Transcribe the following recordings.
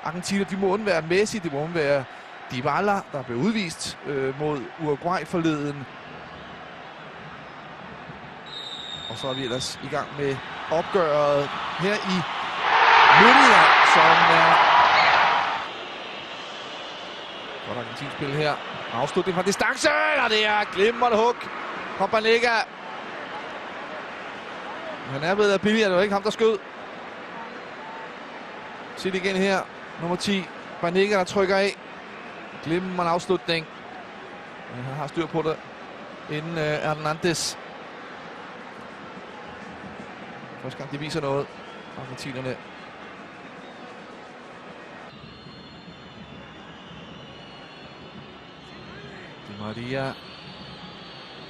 Argentina, de må undvære Messi, de må undvære Dybala, der blev udvist mod Uruguay forleden. Og så er vi ellers i gang med opgøret her i Mérida, som er godt argentinsk spil her. Afslutning fra distance, og det er glimrende hug fra Banega. Han er ved at billig, det var ikke ham, der skød. Se det igen her. Nummer 10, Banega, der trykker af. Glimrende afslutning. Men han har styr på det inden Hernandez. Første gang de viser noget, argentinerne. Di Maria.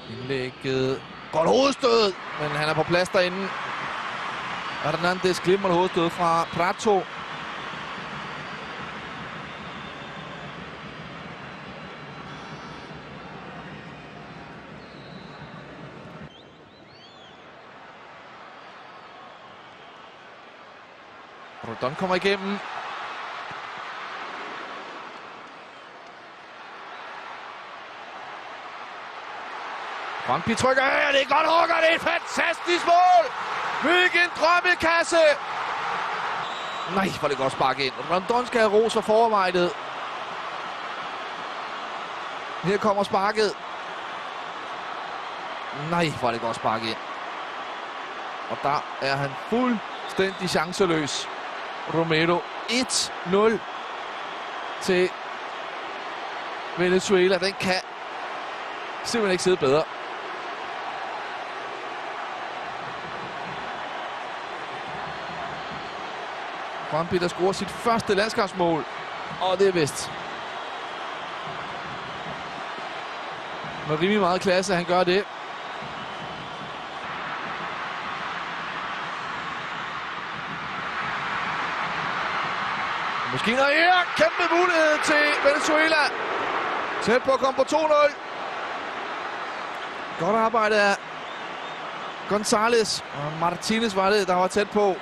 Indlægget. Godt hovedstød, men han er på plads derinde. Hernandez glimrende hovedstød fra Prato. Rondon kommer igennem. Brøndby trykker af, det er godt hugger, det er et fantastisk mål! Hvilken drømmekasse! Nej, hvor det godt sparket ind. Rondon skal have ros for forarbejdet. Her kommer sparket. Nej, hvor det godt sparket ind. Og der er han fuldstændig chanceløs. Romero 1-0 til Venezuela. Den kan simpelthen ikke sidde bedre. Brøndby, der scorer sit første landskampsmål, og det er vist. Med rimelig meget klasse, han gør det. Måske noget her. Kæmpe mulighed til Venezuela. Tæt på at komme på 2-0. Godt arbejde af González. Og Martinez var det, der var tæt på.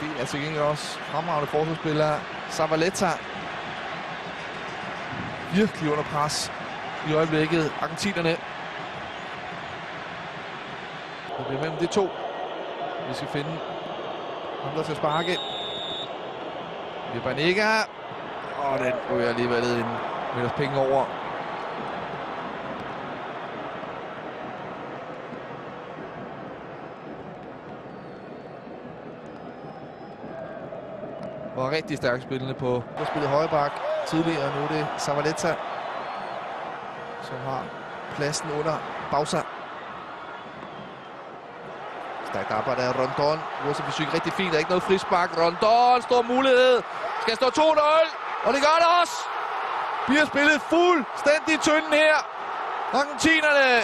Det er til gengæld også fremragende forsvarsspiller. Zavaleta. Virkelig under pres i øjeblikket. Argentinerne. Det bliver mellem de to. Vi skal finde ham, der skal sparke. Det er Banega. Og den ryger alligevel en meters penge over. Var rigtig stærkt spillende på. Der spillede højre bak tidligere, nu er det Zavaleta, som har pladsen under Bauza. Stærkt arbejde af Rondon. Ursa fysik rigtig fint. Der er ikke noget frispark. Rondon, stor mulighed. Skal stå 2-0. Og det gør det også. Vi har spillet fuldstændig tynden her. Argentinerne.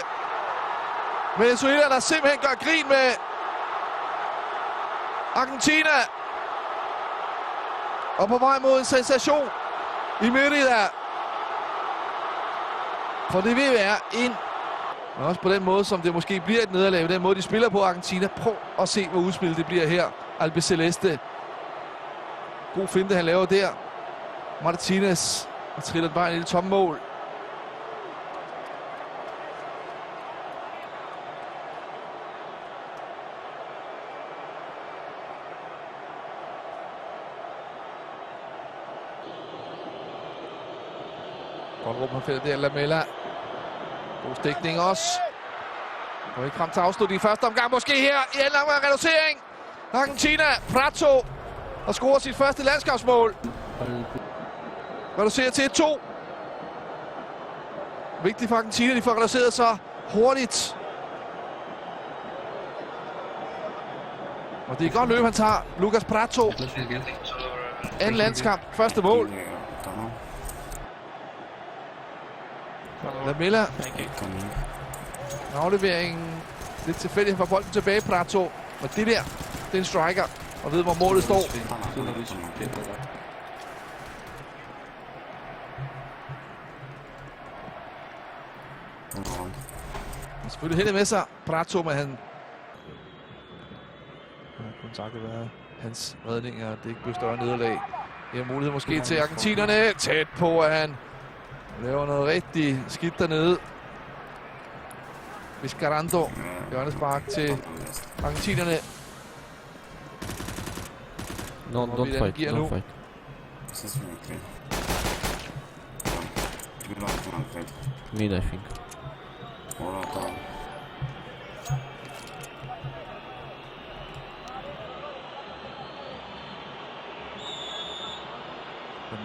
Venezuela, der simpelthen gør grin med Argentina. Og på vej mod en sensation i Mérida. For det vil være en. Men også på den måde, som det måske bliver et nederlag. Den måde, de spiller på Argentina. Prøv at se, hvor udspillet det bliver her. Albiceleste. God finte, han laver der. Martinez. Og triller bare i det tomme mål. Godt rum han fælder der, Lamela. God stikning også. Og ikke frem til afslutning i første omgang. Måske her i anden omgang reducering. Argentina, Prato. Og scorer sit første landskabsmål. Reducerer til 1-2. Vigtigt for Argentina, de får reduceret så hurtigt. Og det er godt løb, han tager. Lucas Prato. Anden landskamp, første mål. Lamela. Afleveringen lidt tilfældigt, for bolden tilbage, Prato. Men det der, det er en striker, og ved, hvor målet står. Han selvfølgelig hælder med sig, Prato, men han kunne takket være hans redninger, det ikke blev større nederlag. Det er mulighed måske til argentinerne. Tæt på, at han laver noget rigtig skidt dernede. Viscarando. Hjørnespark til argentinerne. No, don't fight, don't fight. Mid, I think.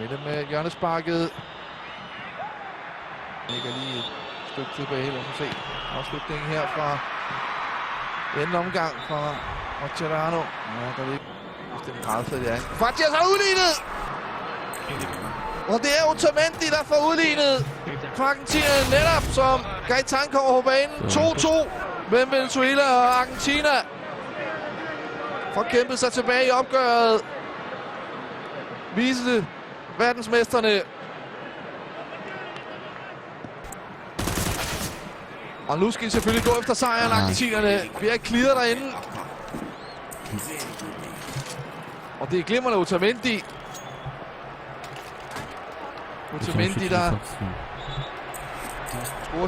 Midte med hjørnesparket. Ligger lige et stykke tilbage. Lad os se afslutningen her fra anden omgang fra Mascherano. Ja, der er ikke bestemt meget fedt, ja. Fatias har udlignet! Og det er Otamendi, der får udlignet fra Argentina netop, som Gaetan kommer på banen. 2-2 mellem Venezuela og Argentina. Får kæmpet sig tilbage i opgøret. Vise verdensmesterne. Og nu skal de selvfølgelig gå efter sejren, argentinerne. Vi er clearet derinde. Og det er glimrende Otamendi. Otamendi, der scorer